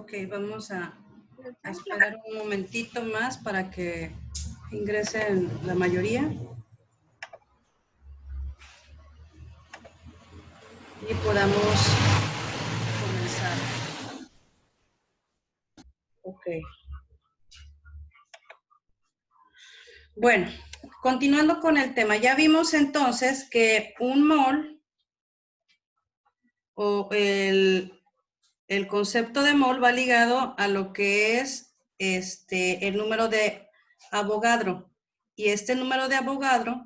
Ok, vamos a esperar un momentito más para que ingresen la mayoría y podamos comenzar. Ok. Bueno, continuando con el tema, ya vimos entonces que un mol o el concepto de mol va ligado a lo que es el número de Avogadro. Y este número de Avogadro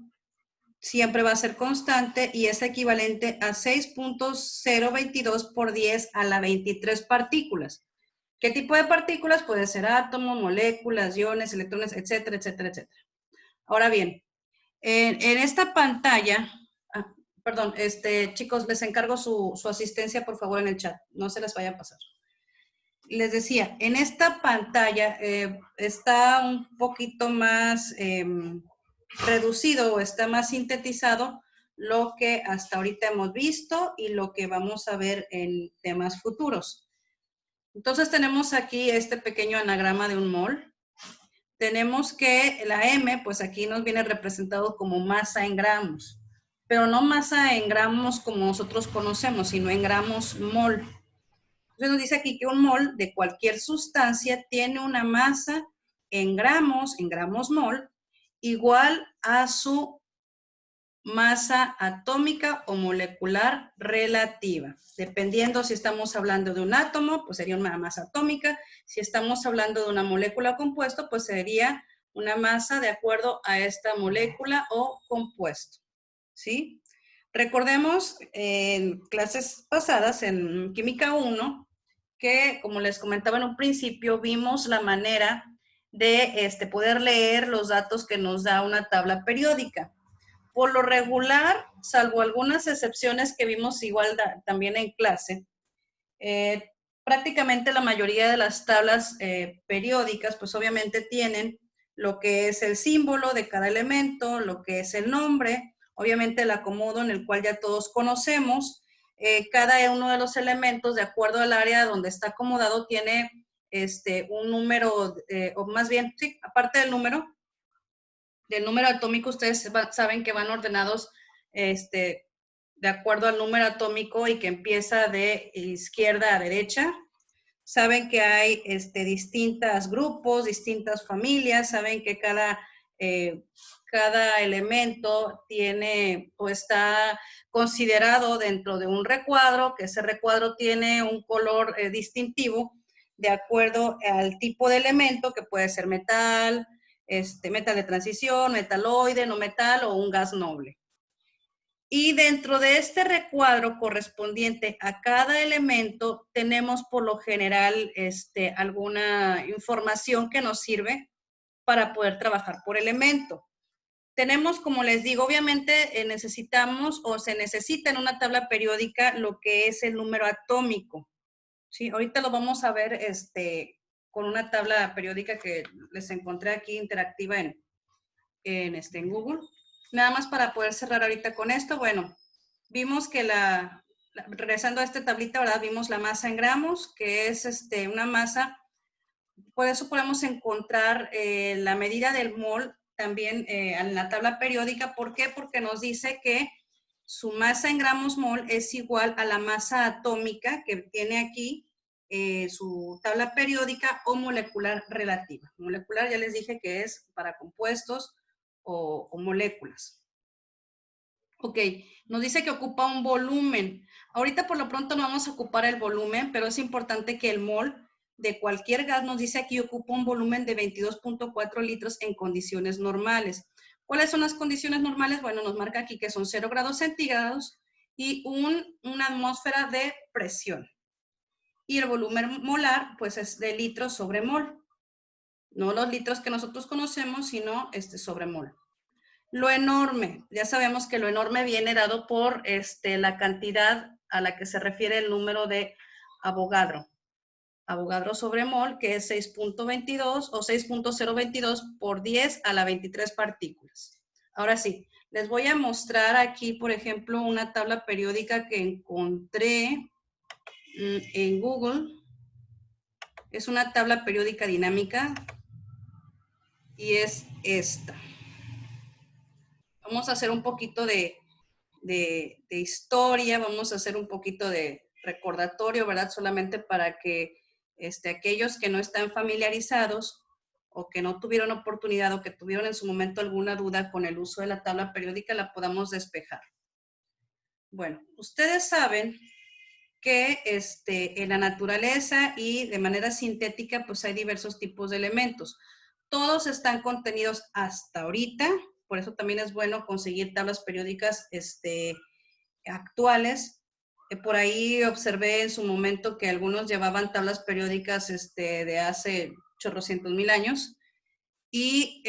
siempre va a ser constante y es equivalente a 6.022 por 10 a la 23 partículas. ¿Qué tipo de partículas? Puede ser átomos, moléculas, iones, electrones, etcétera, etcétera, etcétera. Ahora bien, en esta pantalla, perdón, chicos, les encargo su asistencia, por favor, en el chat. No se les vaya a pasar. Les decía, en esta pantalla está un poquito más reducido o está más sintetizado lo que hasta ahorita hemos visto y lo que vamos a ver en temas futuros. Entonces tenemos aquí este pequeño anagrama de un mol. Tenemos que la M, pues aquí nos viene representado como masa en gramos, pero no masa en gramos como nosotros conocemos, sino en gramos mol. Entonces nos dice aquí que un mol de cualquier sustancia tiene una masa en gramos mol, igual a su masa atómica o molecular relativa. Dependiendo si estamos hablando de un átomo, pues sería una masa atómica. Si estamos hablando de una molécula o compuesto, pues sería una masa de acuerdo a esta molécula o compuesto. ¿Sí? Recordemos en clases pasadas, en Química 1, que como les comentaba en un principio, vimos la manera de poder leer los datos que nos da una tabla periódica. Por lo regular, salvo algunas excepciones que vimos igual también en clase, prácticamente la mayoría de las tablas periódicas, pues obviamente tienen lo que es el símbolo de cada elemento, lo que es el nombre, obviamente el acomodo en el cual ya todos conocemos. Cada uno de los elementos, de acuerdo al área donde está acomodado, tiene un número, o más bien, sí, aparte del número atómico, ustedes saben que van ordenados de acuerdo al número atómico y que empieza de izquierda a derecha. Saben que hay distintos grupos, distintas familias, saben que cada elemento tiene o está considerado dentro de un recuadro, que ese recuadro tiene un color distintivo de acuerdo al tipo de elemento, que puede ser metal, metal de transición, metaloide, no metal o un gas noble. Y dentro de este recuadro correspondiente a cada elemento tenemos por lo general alguna información que nos sirve para poder trabajar por elemento. Tenemos, como les digo, obviamente necesitamos o se necesita en una tabla periódica lo que es el número atómico. ¿Sí? Ahorita lo vamos a ver con una tabla periódica que les encontré aquí interactiva en Google. Nada más para poder cerrar ahorita con esto, bueno, vimos que regresando a esta tablita, ¿verdad? Vimos la masa en gramos, que es una masa, por eso podemos encontrar la medida del mol también en la tabla periódica. ¿Por qué? Porque nos dice que su masa en gramos mol es igual a la masa atómica que tiene aquí su tabla periódica o molecular relativa. Molecular ya les dije que es para compuestos o moléculas. Ok, nos dice que ocupa un volumen. Ahorita por lo pronto no vamos a ocupar el volumen, pero es importante que el mol de cualquier gas nos dice aquí ocupa un volumen de 22.4 litros en condiciones normales. ¿Cuáles son las condiciones normales? Bueno, nos marca aquí que son 0 grados centígrados y una atmósfera de presión. Y el volumen molar, pues es de litros sobre mol. No los litros que nosotros conocemos, sino sobre mol. Lo enorme, ya sabemos que lo enorme viene dado por la cantidad a la que se refiere el número de Avogadro. Avogadro sobre mol, que es 6.22 o 6.022 por 10 a la 23 partículas. Ahora sí, les voy a mostrar aquí, por ejemplo, una tabla periódica que encontré en Google. Es una tabla periódica dinámica y es esta. Vamos a hacer un poquito de historia, vamos a hacer un poquito de recordatorio, ¿verdad? Solamente para que aquellos que no están familiarizados o que no tuvieron oportunidad o que tuvieron en su momento alguna duda con el uso de la tabla periódica, la podamos despejar. Bueno, ustedes saben que en la naturaleza y de manera sintética, pues hay diversos tipos de elementos. Todos están contenidos hasta ahorita, por eso también es bueno conseguir tablas periódicas actuales. Por ahí observé en su momento que algunos llevaban tablas periódicas de hace chorrocientos mil años y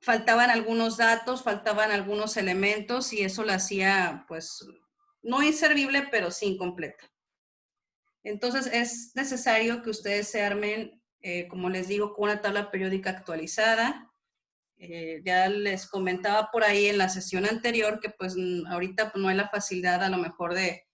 faltaban algunos datos, faltaban algunos elementos y eso lo hacía pues no inservible, pero sí incompleta. Entonces es necesario que ustedes se armen, como les digo, con una tabla periódica actualizada. Ya les comentaba por ahí en la sesión anterior que pues ahorita pues, no hay la facilidad a lo mejor de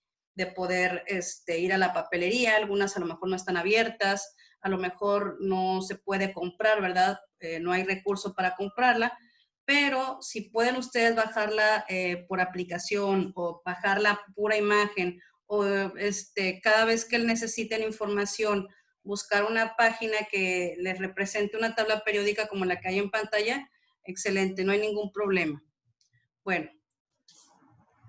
poder ir a la papelería, algunas a lo mejor no están abiertas, a lo mejor no se puede comprar, ¿verdad? No hay recurso para comprarla, pero si pueden ustedes bajarla por aplicación o bajar la pura imagen o cada vez que necesiten información, buscar una página que les represente una tabla periódica como la que hay en pantalla, excelente, no hay ningún problema. Bueno,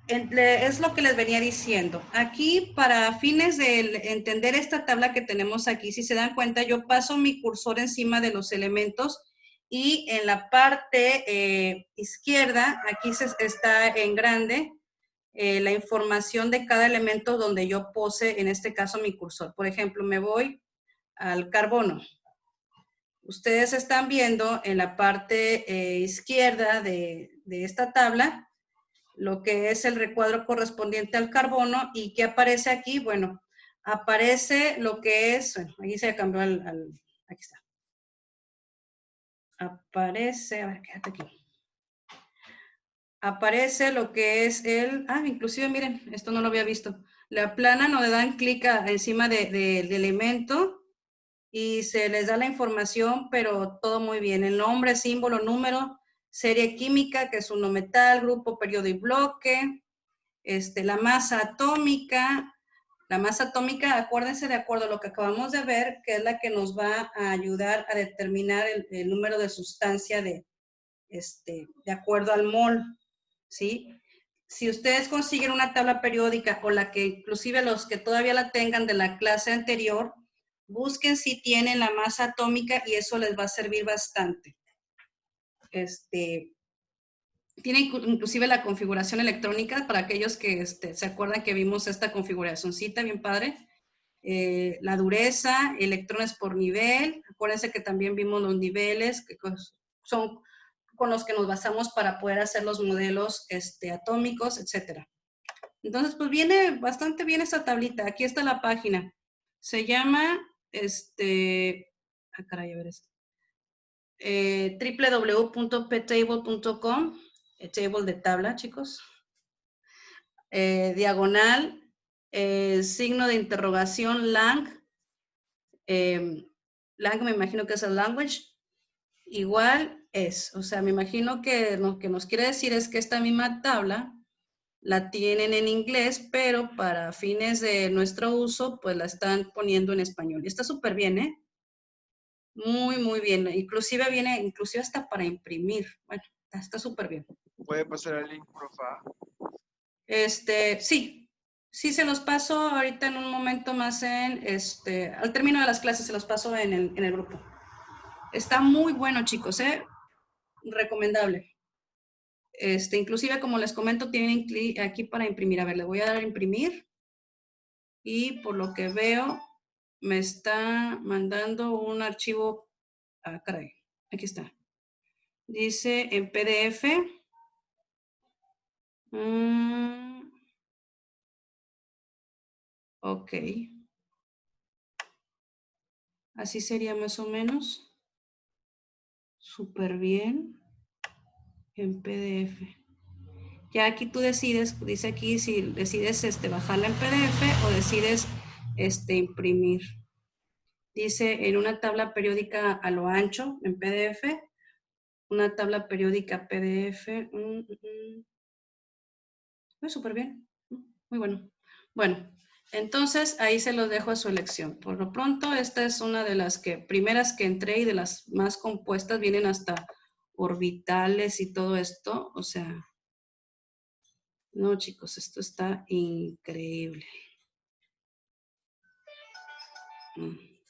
es lo que les venía diciendo. Aquí, para fines de entender esta tabla que tenemos aquí, si se dan cuenta, yo paso mi cursor encima de los elementos y en la parte izquierda, aquí está en grande, la información de cada elemento donde yo pose, en este caso, mi cursor. Por ejemplo, me voy al carbono. Ustedes están viendo en la parte izquierda de esta tabla lo que es el recuadro correspondiente al carbono y ¿qué aparece aquí? Bueno, aparece lo que es, bueno, aquí se cambió aquí está. Aparece, a ver, quédate aquí. Aparece lo que es inclusive miren, esto no lo había visto. La plana donde dan clic encima del elemento y se les da la información, pero todo muy bien. El nombre, símbolo, número, serie química, que es un no metal, grupo, periodo y bloque, la masa atómica. La masa atómica, acuérdense de acuerdo a lo que acabamos de ver, que es la que nos va a ayudar a determinar el número de sustancia de acuerdo al mol, ¿sí? Si ustedes consiguen una tabla periódica o la que inclusive los que todavía la tengan de la clase anterior, busquen si tienen la masa atómica y eso les va a servir bastante. Tiene inclusive la configuración electrónica para aquellos que se acuerdan que vimos esta configuracióncita bien padre. La dureza, electrones por nivel. Acuérdense que también vimos los niveles que son con los que nos basamos para poder hacer los modelos atómicos, etcétera. Entonces, pues viene bastante bien esta tablita. Aquí está la página. Se llama, caray, a ver esto. www.ptable.com, table de tabla, chicos. Diagonal, signo de interrogación, lang. Lang me imagino que es el language. Igual es, o sea, me imagino que lo que nos quiere decir es que esta misma tabla la tienen en inglés, pero para fines de nuestro uso, pues la están poniendo en español. Y está súper bien, ¿eh? Muy, muy bien. Inclusive viene, inclusive hasta para imprimir. Bueno, está súper bien. ¿Puede pasar el link, profa? Sí. Sí, se los paso ahorita en un momento más al término de las clases se los paso en el grupo. Está muy bueno, chicos, ¿eh? Recomendable. Inclusive, como les comento, tienen aquí para imprimir. A ver, le voy a dar a imprimir. Y por lo que veo, me está mandando un archivo. Ah, caray. Aquí está. Dice en PDF. Ok. Así sería más o menos. Súper bien. En PDF. Ya aquí tú decides, dice aquí si decides bajarla en PDF o decides imprimir. Dice en una tabla periódica a lo ancho en PDF, una tabla periódica PDF. Muy súper bien, muy bueno. Bueno, entonces ahí se los dejo a su elección. Por lo pronto, esta es una de las primeras que entré y de las más compuestas, vienen hasta orbitales y todo esto. O sea, no chicos, esto está increíble.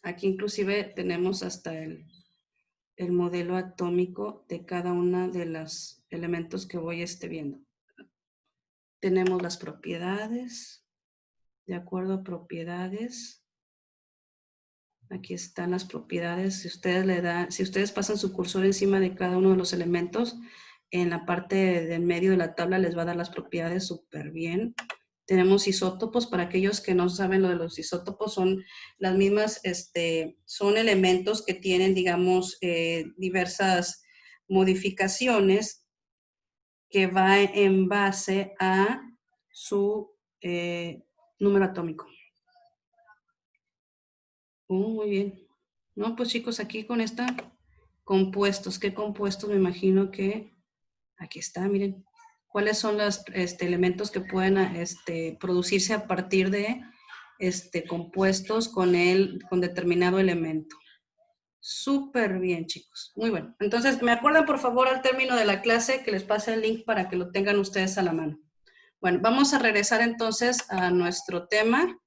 Aquí inclusive tenemos hasta el modelo atómico de cada una de los elementos que voy viendo. Tenemos las propiedades, de acuerdo a propiedades. Aquí están las propiedades. Si ustedes pasan su cursor encima de cada uno de los elementos, en la parte del medio de la tabla les va a dar las propiedades súper bien. Tenemos isótopos. Para aquellos que no saben lo de los isótopos, son las mismas, son elementos que tienen, digamos, diversas modificaciones que va en base a su número atómico. Muy bien. No, pues chicos, aquí con esta compuestos. ¿Qué compuestos? Me imagino que aquí está, miren. ¿Cuáles son los elementos que pueden producirse a partir de compuestos con determinado elemento? Súper bien, chicos. Muy bueno. Entonces, ¿me acuerdan, por favor, al término de la clase que les pase el link para que lo tengan ustedes a la mano? Bueno, vamos a regresar entonces a nuestro tema.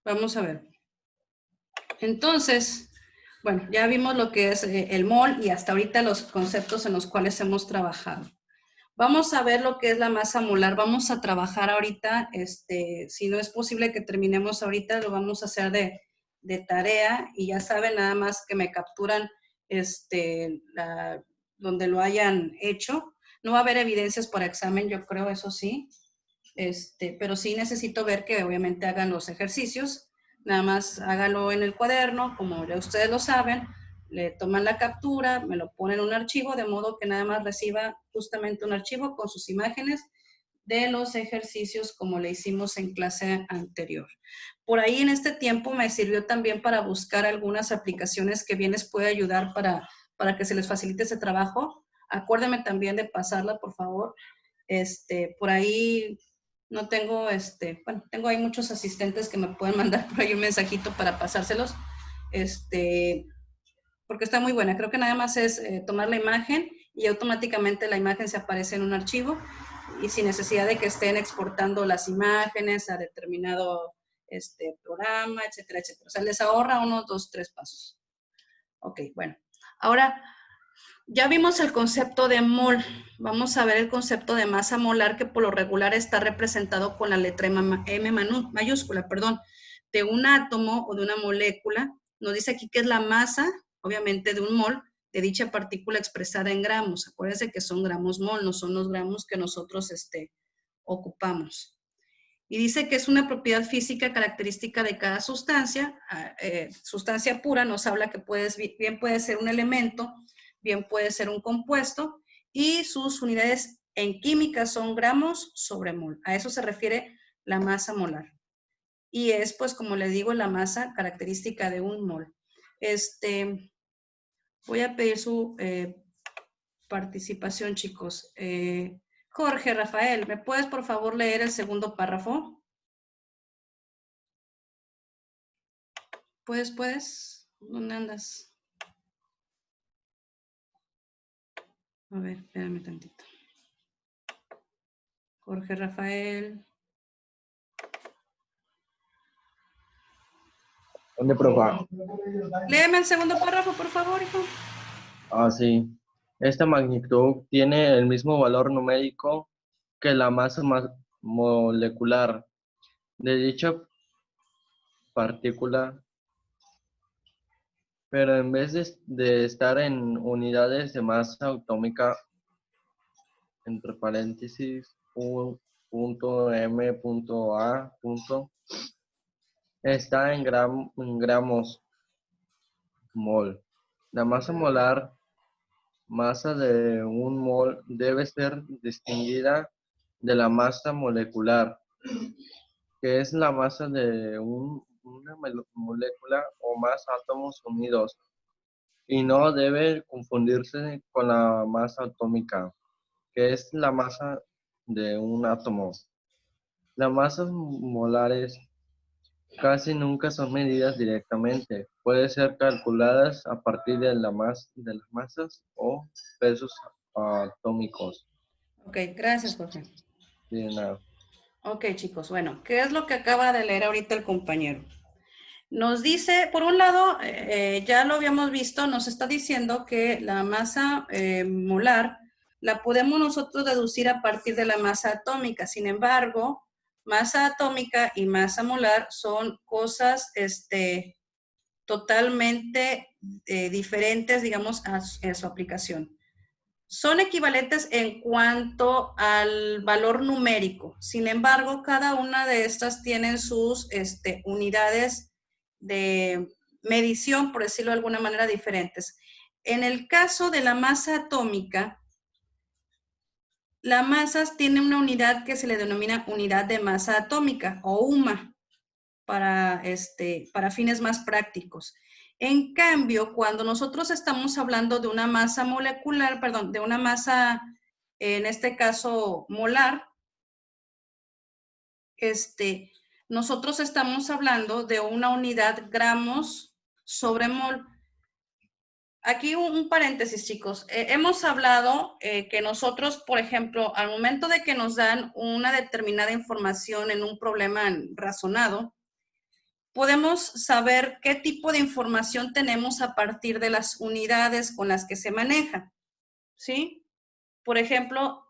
Vamos a ver. Entonces, bueno, ya vimos lo que es el mol y hasta ahorita los conceptos en los cuales hemos trabajado. Vamos a ver lo que es la masa molar. Vamos a trabajar ahorita, si no es posible que terminemos ahorita, lo vamos a hacer de tarea y ya saben, nada más que me capturan donde lo hayan hecho. No va a haber evidencias para examen, yo creo, eso sí. Pero sí necesito ver que obviamente hagan los ejercicios. Nada más hágalo en el cuaderno, como ya ustedes lo saben, le toman la captura, me lo ponen en un archivo, de modo que nada más reciba justamente un archivo con sus imágenes de los ejercicios como le hicimos en clase anterior. Por ahí en este tiempo me sirvió también para buscar algunas aplicaciones que bien les puede ayudar para que se les facilite ese trabajo. Acuérdenme también de pasarla, por favor. Por ahí no tengo, bueno, tengo ahí muchos asistentes que me pueden mandar por ahí un mensajito para pasárselos, porque está muy buena. Creo que nada más es tomar la imagen y automáticamente la imagen se aparece en un archivo y sin necesidad de que estén exportando las imágenes a determinado programa, etcétera, etcétera. O sea, les ahorra unos 2, 3 pasos. Ok, bueno. Ahora, ya vimos el concepto de mol. Vamos a ver el concepto de masa molar, que por lo regular está representado con la letra M mayúscula, de un átomo o de una molécula. Nos dice aquí que es la masa, obviamente, de un mol de dicha partícula expresada en gramos. Acuérdense que son gramos mol, no son los gramos que nosotros ocupamos. Y dice que es una propiedad física característica de cada sustancia. Sustancia pura nos habla que bien puede ser un elemento, bien puede ser un compuesto, y sus unidades en química son gramos sobre mol. A eso se refiere la masa molar. Y es, pues, como le digo, la masa característica de un mol. Voy a pedir su participación, chicos. Jorge, Rafael, ¿me puedes, por favor, leer el segundo párrafo? ¿Puedes? ¿Dónde andas? A ver, espérame tantito. Jorge Rafael. ¿Dónde, profa? Léeme el segundo párrafo, por favor, hijo. Ah, sí. Esta magnitud tiene el mismo valor numérico que la masa molecular de dicha partícula, pero en vez de estar en unidades de masa atómica, entre paréntesis, .m.a, está en gramos mol. La masa molar, masa de un mol, debe ser distinguida de la masa molecular. que es la masa de una molécula o más átomos unidos, y no debe confundirse con la masa atómica, que es la masa de un átomo. Las masas molares casi nunca son medidas directamente. Pueden ser calculadas a partir de de las masas o pesos atómicos. Ok, gracias, Jorge. De nada. Ok, chicos, bueno, ¿qué es lo que acaba de leer ahorita el compañero? Nos dice, por un lado, ya lo habíamos visto, nos está diciendo que la masa molar la podemos nosotros deducir a partir de la masa atómica. Sin embargo, masa atómica y masa molar son cosas totalmente diferentes, digamos, a su aplicación. Son equivalentes en cuanto al valor numérico. Sin embargo, cada una de estas tienen sus unidades de medición, por decirlo de alguna manera, diferentes. En el caso de la masa atómica, la masa tiene una unidad que se le denomina unidad de masa atómica o UMA para fines más prácticos. En cambio, cuando nosotros estamos hablando de una masa molecular, perdón, de una masa, en este caso molar, nosotros estamos hablando de una unidad gramos sobre mol. Aquí un paréntesis, chicos. Hemos hablado que nosotros, por ejemplo, al momento de que nos dan una determinada información en un problema razonado, podemos saber qué tipo de información tenemos a partir de las unidades con las que se maneja, ¿sí? Por ejemplo,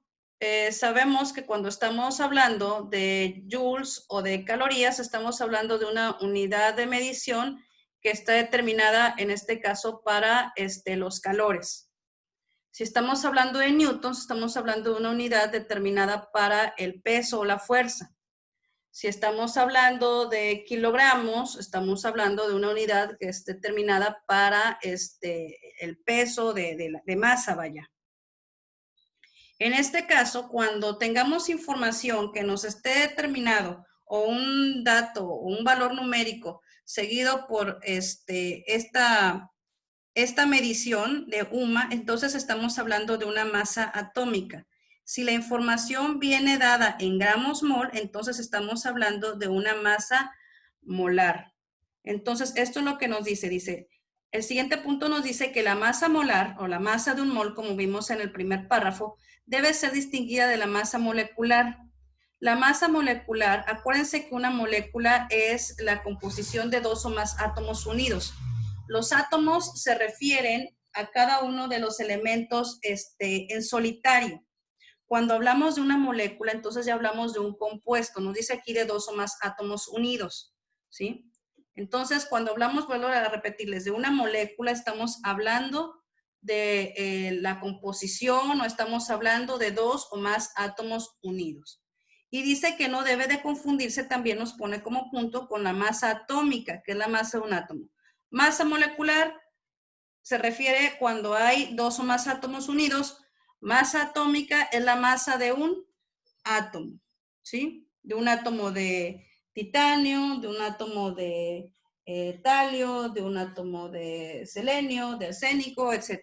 sabemos que cuando estamos hablando de joules o de calorías, estamos hablando de una unidad de medición que está determinada, en este caso, para los calores. Si estamos hablando de newtons, estamos hablando de una unidad determinada para el peso o la fuerza. Si estamos hablando de kilogramos, estamos hablando de una unidad que es determinada para el peso de masa, vaya. En este caso, cuando tengamos información que nos esté determinado o un dato o un valor numérico seguido por esta medición de UMA, entonces estamos hablando de una masa atómica. Si la información viene dada en gramos mol, entonces estamos hablando de una masa molar. Entonces, esto es lo que nos dice, el siguiente punto nos dice que la masa molar o la masa de un mol, como vimos en el primer párrafo, debe ser distinguida de la masa molecular. La masa molecular, acuérdense que una molécula es la composición de dos o más átomos unidos. Los átomos se refieren a cada uno de los elementos en solitario. Cuando hablamos de una molécula, entonces ya hablamos de un compuesto. Nos dice aquí de dos o más átomos unidos, ¿sí? Entonces, cuando hablamos, vuelvo a repetirles, de una molécula, estamos hablando de la composición o estamos hablando de dos o más átomos unidos. Y dice que no debe de confundirse, también nos pone como punto con la masa atómica, que es la masa de un átomo. Masa molecular se refiere cuando hay dos o más átomos unidos. Masa atómica es la masa de un átomo, ¿sí? De un átomo de titanio, de un átomo de talio, de un átomo de selenio, de arsénico, etc.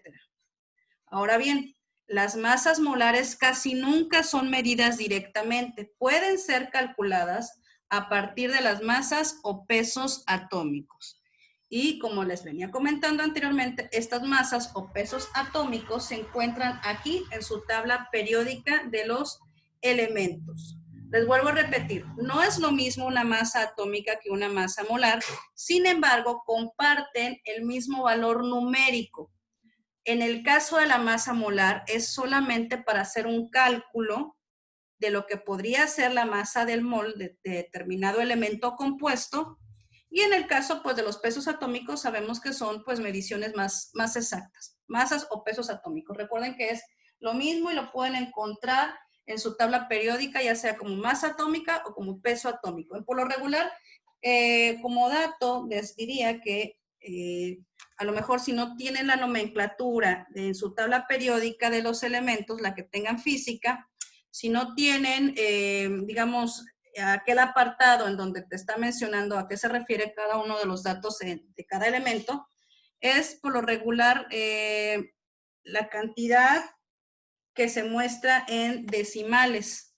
Ahora bien, las masas molares casi nunca son medidas directamente. Pueden ser calculadas a partir de las masas o pesos atómicos. Y como les venía comentando anteriormente, estas masas o pesos atómicos se encuentran aquí en su tabla periódica de los elementos. Les vuelvo a repetir, no es lo mismo una masa atómica que una masa molar, sin embargo, comparten el mismo valor numérico. En el caso de la masa molar, es solamente para hacer un cálculo de lo que podría ser la masa del mol de determinado elemento compuesto. Y en el caso, pues, de los pesos atómicos, sabemos que son, pues, mediciones más exactas. Masas o pesos atómicos. Recuerden que es lo mismo y lo pueden encontrar en su tabla periódica, ya sea como masa atómica o como peso atómico. Por lo regular, como dato, les diría que a lo mejor si no tienen la nomenclatura en su tabla periódica de los elementos, la que tengan física, si no tienen, digamos, aquel apartado en donde te está mencionando a qué se refiere cada uno de los datos de cada elemento, es por lo regular la cantidad que se muestra en decimales.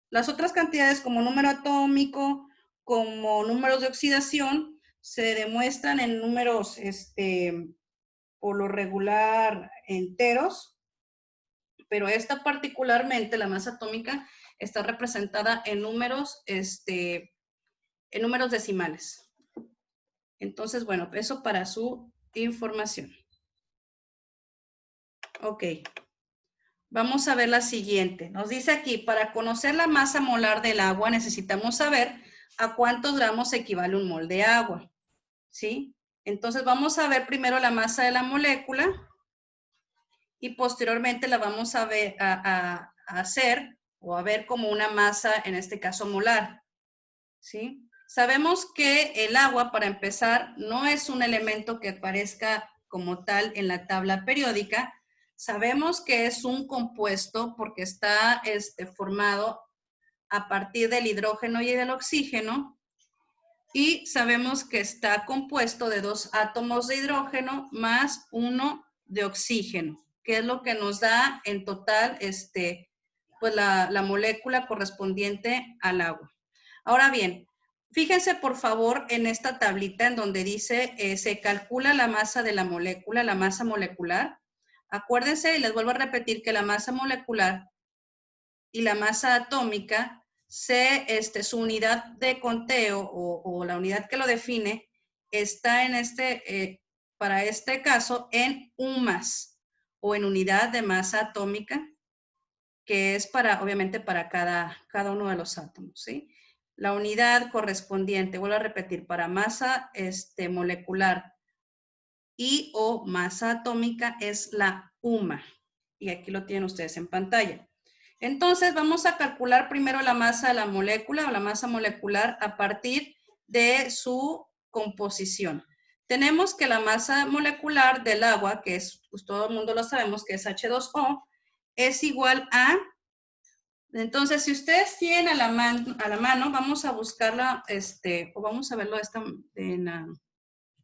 Las otras cantidades como número atómico, como números de oxidación, se demuestran en números por lo regular enteros, pero esta particularmente, la masa atómica, está representada en números decimales. Entonces, bueno, eso para su información. Ok. Vamos a ver la siguiente. Nos dice aquí, para conocer la masa molar del agua necesitamos saber a cuántos gramos equivale un mol de agua. ¿Sí? Entonces vamos a ver primero la masa de la molécula y posteriormente la vamos a ver, a hacer o a ver como una masa, en este caso molar. ¿Sí? Sabemos que el agua, para empezar, no es un elemento que aparezca como tal en la tabla periódica. Sabemos que es un compuesto porque está formado a partir del hidrógeno y del oxígeno. Y sabemos que está compuesto de 2 átomos de hidrógeno más 1 de oxígeno, que es lo que nos da en total pues la molécula correspondiente al agua. Ahora bien, fíjense por favor en esta tablita en donde dice se calcula la masa de la molécula, la masa molecular. Acuérdense, y les vuelvo a repetir, que la masa molecular y la masa atómica, su unidad de conteo o la unidad que lo define está en para este caso en UMAS o en unidad de masa atómica, que es obviamente para cada uno de los átomos, ¿sí? La unidad correspondiente, vuelvo a repetir, para masa molecular y o masa atómica es la UMA. Y aquí lo tienen ustedes en pantalla. Entonces vamos a calcular primero la masa de la molécula o la masa molecular a partir de su composición. Tenemos que la masa molecular del agua, que es, pues todo el mundo lo sabemos, que es H2O, es igual a... Entonces, si ustedes tienen a la mano, vamos a buscarla, o vamos a verlo en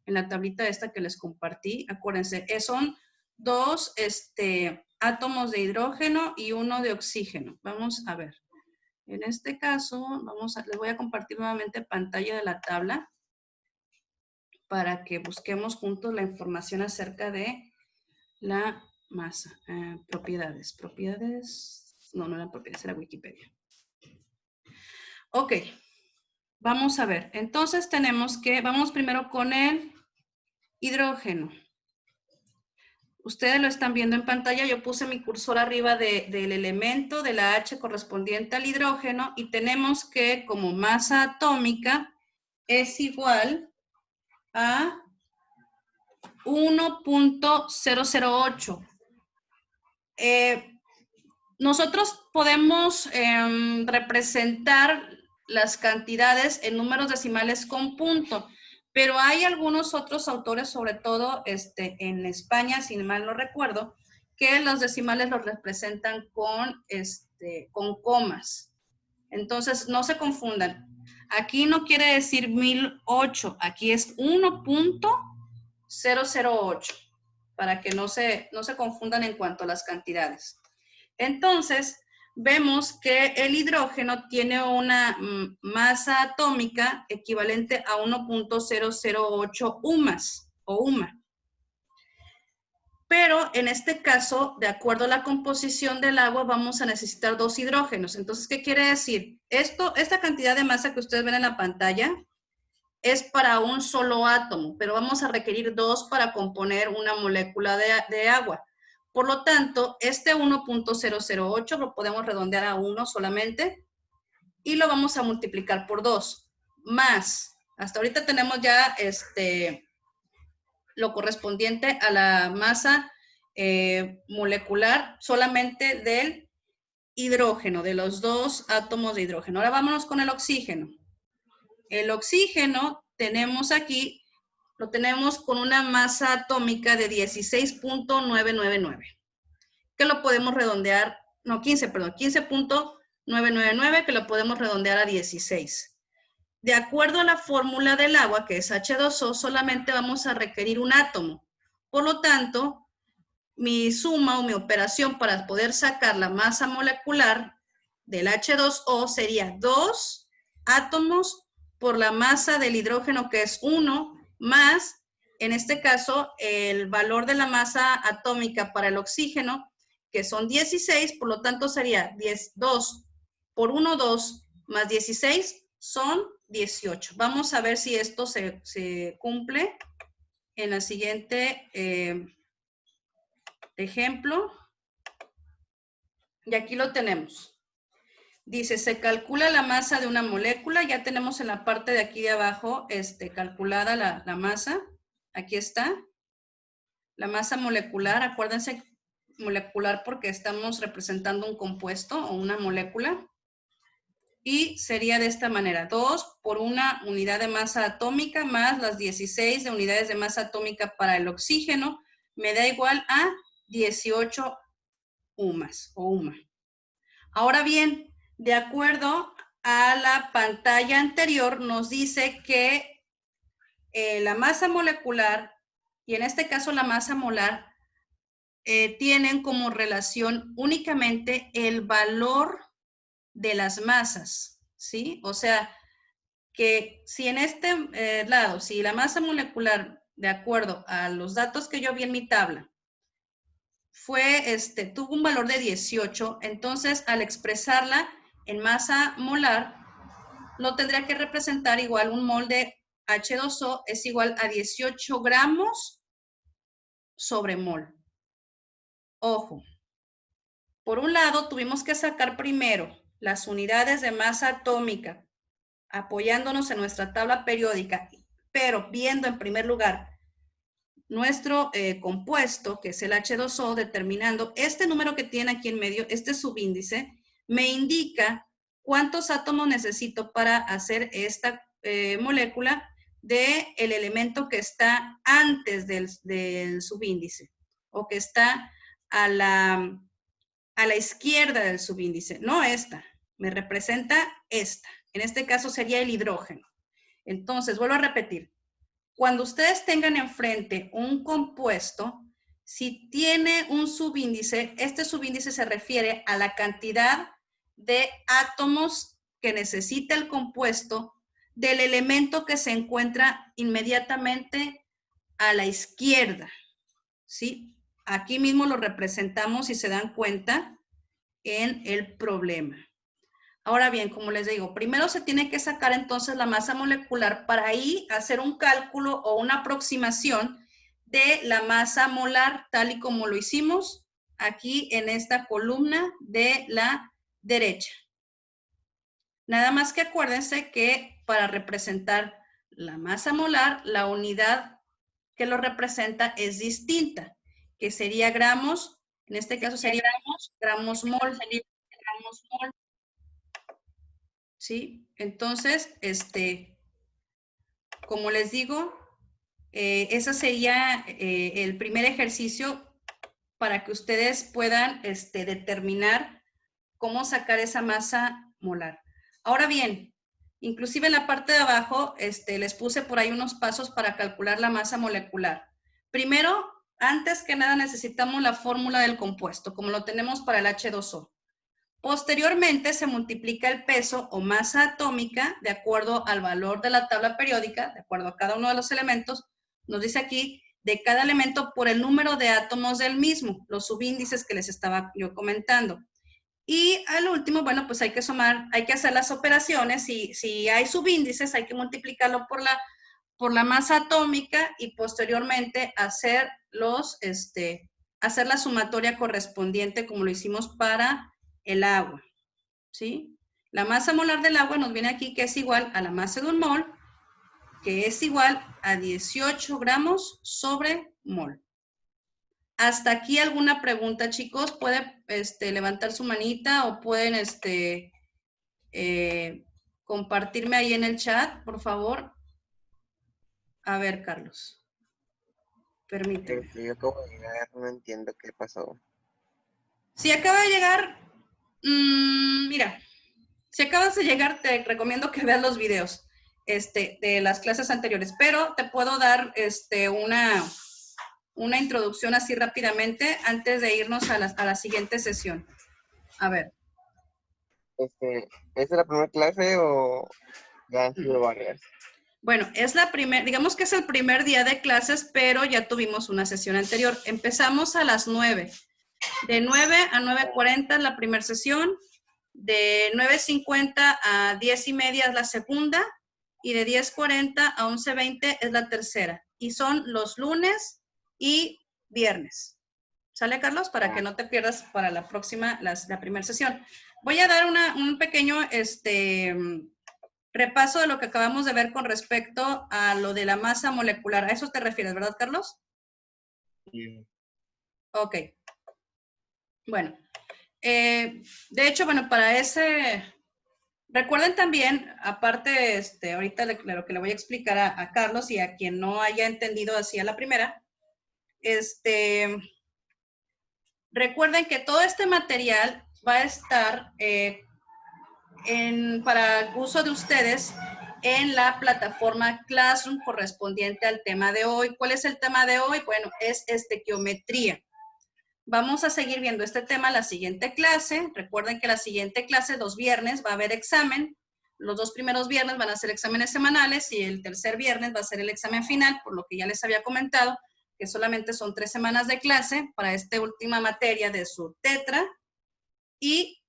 la tablita esta que les compartí. Acuérdense, son 2 átomos de hidrógeno y 1 de oxígeno. Vamos a ver. En este caso, les voy a compartir nuevamente pantalla de la tabla para que busquemos juntos la información acerca de la masa. Propiedades. No eran propiedades, era Wikipedia. Ok. Vamos a ver. Entonces vamos primero con el hidrógeno. Ustedes lo están viendo en pantalla, yo puse mi cursor arriba del elemento de la H correspondiente al hidrógeno y tenemos que como masa atómica es igual a 1.008. Nosotros podemos representar las cantidades en números decimales con punto. Pero hay algunos otros autores, sobre todo en España, si mal no recuerdo, que los decimales los representan con comas. Entonces, no se confundan. Aquí no quiere decir 1008, aquí es 1.008, para que no se confundan en cuanto a las cantidades. Entonces, vemos que el hidrógeno tiene una masa atómica equivalente a 1.008 UMAS o UMA. Pero en este caso, de acuerdo a la composición del agua, vamos a necesitar 2 hidrógenos. Entonces, ¿qué quiere decir? Esta cantidad de masa que ustedes ven en la pantalla es para un solo átomo, pero vamos a requerir 2 para componer una molécula de agua. Por lo tanto, 1.008 lo podemos redondear a 1 solamente y lo vamos a multiplicar por 2. Más, hasta ahorita tenemos ya lo correspondiente a la masa molecular solamente del hidrógeno, de los 2 átomos de hidrógeno. Ahora vámonos con el oxígeno. El oxígeno tenemos aquí, lo tenemos con una masa atómica de 16.999, que lo podemos redondear, no, 15, perdón, 15.999. 999, que lo podemos redondear a 16. De acuerdo a la fórmula del agua, que es H2O, solamente vamos a requerir un átomo. Por lo tanto, mi suma o mi operación para poder sacar la masa molecular del H2O sería 2 átomos por la masa del hidrógeno, que es 1, más, en este caso, el valor de la masa atómica para el oxígeno, que son 16, por lo tanto sería 2 por 1, 2, más 16 son 18. Vamos a ver si esto se cumple en la siguiente ejemplo. Y aquí lo tenemos. Dice, se calcula la masa de una molécula. Ya tenemos en la parte de aquí de abajo calculada la masa. Aquí está. La masa molecular, acuérdense, molecular porque estamos representando un compuesto o una molécula. Y sería de esta manera, 2 por una unidad de masa atómica más las 16 de unidades de masa atómica para el oxígeno, me da igual a 18 UMAS o UMA. Ahora bien, de acuerdo a la pantalla anterior, nos dice que la masa molecular, y en este caso la masa molar, tienen como relación únicamente el valor de las masas, ¿sí? O sea, que si en este lado, si la masa molecular, de acuerdo a los datos que yo vi en mi tabla, tuvo un valor de 18, entonces al expresarla en masa molar, lo tendría que representar igual un mol de H2O es igual a 18 gramos sobre mol. Ojo, por un lado tuvimos que sacar primero las unidades de masa atómica apoyándonos en nuestra tabla periódica, pero viendo en primer lugar nuestro compuesto, que es el H2O, determinando este número que tiene aquí en medio, este subíndice, me indica cuántos átomos necesito para hacer esta molécula del elemento que está antes del subíndice, o que está a la izquierda del subíndice, no esta, me representa esta. En este caso sería el hidrógeno. Entonces, vuelvo a repetir, cuando ustedes tengan enfrente un compuesto, si tiene un subíndice, este subíndice se refiere a la cantidad de átomos que necesita el compuesto del elemento que se encuentra inmediatamente a la izquierda, ¿sí? Aquí mismo lo representamos, si se dan cuenta, en el problema. Ahora bien, como les digo, primero se tiene que sacar entonces la masa molecular para ahí hacer un cálculo o una aproximación de la masa molar, tal y como lo hicimos aquí en esta columna de la derecha. Nada más que acuérdense que para representar la masa molar, la unidad que lo representa es distinta, que sería gramos, en este caso sería gramos mol. ¿Sí? Entonces, como les digo, ese sería el primer ejercicio para que ustedes puedan determinar cómo sacar esa masa molar. Ahora bien, inclusive en la parte de abajo les puse por ahí unos pasos para calcular la masa molecular. Primero, antes que nada necesitamos la fórmula del compuesto, como lo tenemos para el H2O. Posteriormente se multiplica el peso o masa atómica de acuerdo al valor de la tabla periódica, de acuerdo a cada uno de los elementos. Nos dice aquí de cada elemento por el número de átomos del mismo, los subíndices que les estaba yo comentando. Y al último, bueno, pues hay que sumar, hay que hacer las operaciones. Si hay subíndices, hay que multiplicarlo por la masa atómica y posteriormente hacer la sumatoria correspondiente como lo hicimos para el agua, ¿sí? La masa molar del agua nos viene aquí que es igual a la masa de un mol, que es igual a 18 gramos sobre mol. ¿Hasta aquí alguna pregunta, chicos? ¿Pueden levantar su manita o pueden compartirme ahí en el chat, por favor? A ver, Carlos. Permíteme. Yo acabo de llegar, no entiendo qué pasó. Si acaba de llegar, mira, Si acabas de llegar, te recomiendo que veas los videos de las clases anteriores, pero te puedo dar una introducción así rápidamente antes de irnos a la siguiente sesión. A ver. ¿Esta es la primera clase o ya han sido varias? Bueno, es la primera, digamos que es el primer día de clases, pero ya tuvimos una sesión anterior. Empezamos a las 9. De 9 a 9:40 es la primera sesión. De 9:50 a 10:30 es la segunda. Y de 10:40 a 11:20 es la tercera. Y son los lunes y viernes. ¿Sale, Carlos? Para que no te pierdas para la próxima, la primera sesión. Voy a dar un pequeño repaso de lo que acabamos de ver con respecto a lo de la masa molecular. A eso te refieres, ¿verdad, Carlos? Sí. Ok. Bueno. De hecho, bueno, para ese... Recuerden también, aparte, ahorita de lo que le voy a explicar a Carlos y a quien no haya entendido así a la primera, recuerden que todo este material va a estar para uso de ustedes en la plataforma Classroom correspondiente al tema de hoy. ¿Cuál es el tema de hoy? Bueno, es estequiometría. Vamos a seguir viendo este tema la siguiente clase. Recuerden que la siguiente clase, los viernes, va a haber examen. Los 2 primeros viernes van a ser exámenes semanales y el tercer viernes va a ser el examen final, por lo que ya les había comentado que solamente son 3 semanas de clase para esta última materia de su tetra. Y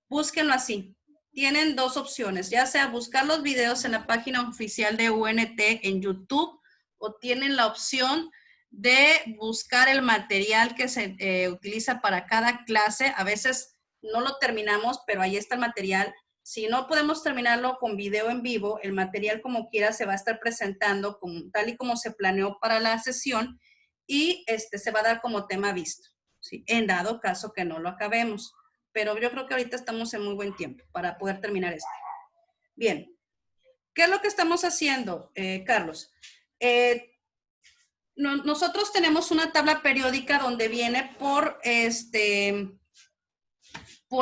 búsquenlo así. Tienen 2 opciones, ya sea buscar los videos en la página oficial de UNT en YouTube o tienen la opción de buscar el material que se utiliza para cada clase. A veces no lo terminamos, pero ahí está el material. Si no podemos terminarlo con video en vivo, el material como quiera se va a estar presentando tal y como se planeó para la sesión y se va a dar como tema visto, ¿sí? En dado caso que no lo acabemos. Pero yo creo que ahorita estamos en muy buen tiempo para poder terminar esto. Bien, ¿qué es lo que estamos haciendo, Carlos? Nosotros tenemos una tabla periódica donde viene por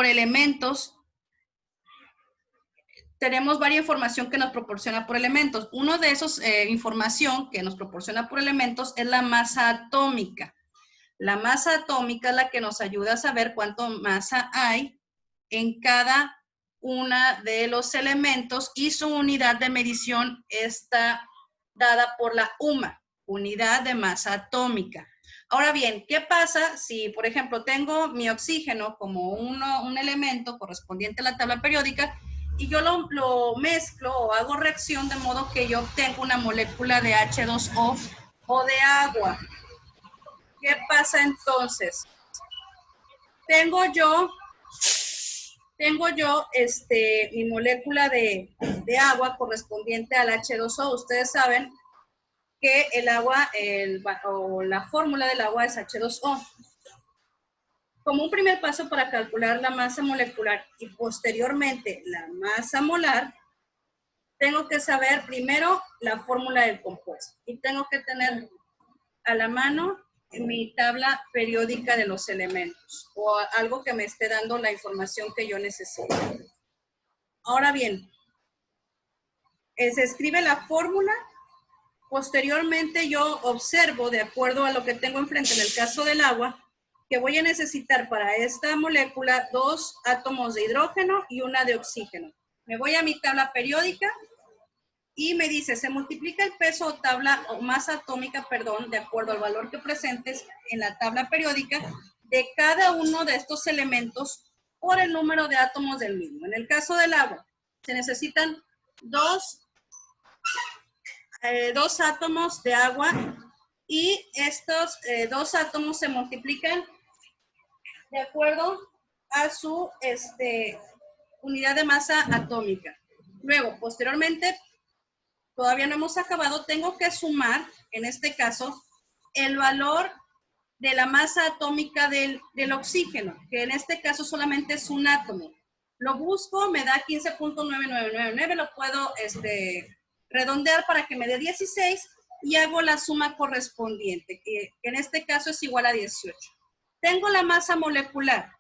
elementos. Tenemos varias información que nos proporciona por elementos. Uno de esos información que nos proporciona por elementos es la masa atómica. La masa atómica es la que nos ayuda a saber cuánto masa hay en cada una de los elementos y su unidad de medición está dada por la UMA, unidad de masa atómica. Ahora bien, ¿qué pasa si, por ejemplo, tengo mi oxígeno como un elemento correspondiente a la tabla periódica y yo lo mezclo o hago reacción de modo que yo obtengo una molécula de H2O o de agua? ¿Qué pasa entonces? Tengo yo mi molécula de agua correspondiente al H2O. Ustedes saben que el agua, o la fórmula del agua es H2O. Como un primer paso para calcular la masa molecular y posteriormente la masa molar, tengo que saber primero la fórmula del compuesto y tengo que tener a la mano mi tabla periódica de los elementos o algo que me esté dando la información que yo necesito. Ahora bien, se escribe la fórmula, posteriormente yo observo, de acuerdo a lo que tengo enfrente, en el caso del agua, que voy a necesitar para esta molécula 2 átomos de hidrógeno y 1 de oxígeno. Me voy a mi tabla periódica y me dice, se multiplica el peso o masa atómica, de acuerdo al valor que presentes en la tabla periódica de cada uno de estos elementos por el número de átomos del mismo. En el caso del agua, se necesitan 2 átomos de agua y estos 2 átomos se multiplican de acuerdo a su unidad de masa atómica. Luego, posteriormente, todavía no hemos acabado, tengo que sumar, en este caso, el valor de la masa atómica del oxígeno, que en este caso solamente es un átomo. Lo busco, me da 15.9999, lo puedo redondear para que me dé 16 y hago la suma correspondiente, que en este caso es igual a 18. Tengo la masa molecular.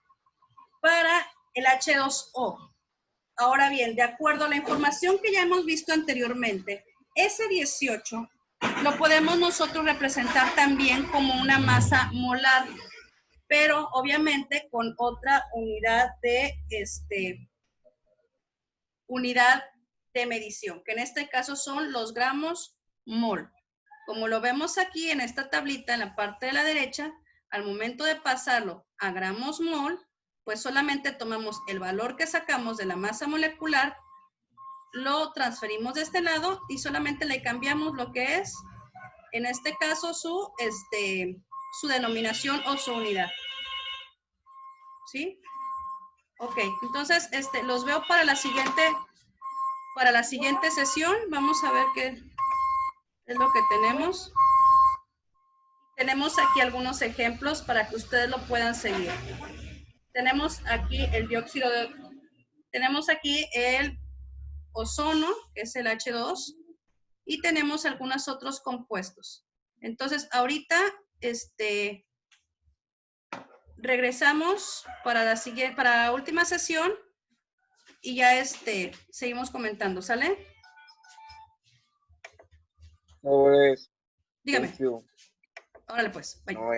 Para el H2O. Ahora bien, de acuerdo a la información que ya hemos visto anteriormente, ese 18 lo podemos nosotros representar también como una masa molar, pero obviamente con otra unidad de medición, que en este caso son los gramos mol. Como lo vemos aquí en esta tablita en la parte de la derecha, al momento de pasarlo a gramos mol, pues solamente tomamos el valor que sacamos de la masa molecular, lo transferimos de este lado y solamente le cambiamos lo que es, en este caso, su denominación o su unidad. ¿Sí? Ok, entonces los veo para la siguiente sesión. Vamos a ver qué es lo que tenemos. Tenemos aquí algunos ejemplos para que ustedes lo puedan seguir. Tenemos aquí el dióxido tenemos aquí el ozono, que es el H2, y tenemos algunos otros compuestos. Entonces, ahorita, regresamos para la última sesión y ya seguimos comentando, ¿sale? Sobre eso. Dígame. Thank you. Órale pues, bye. No,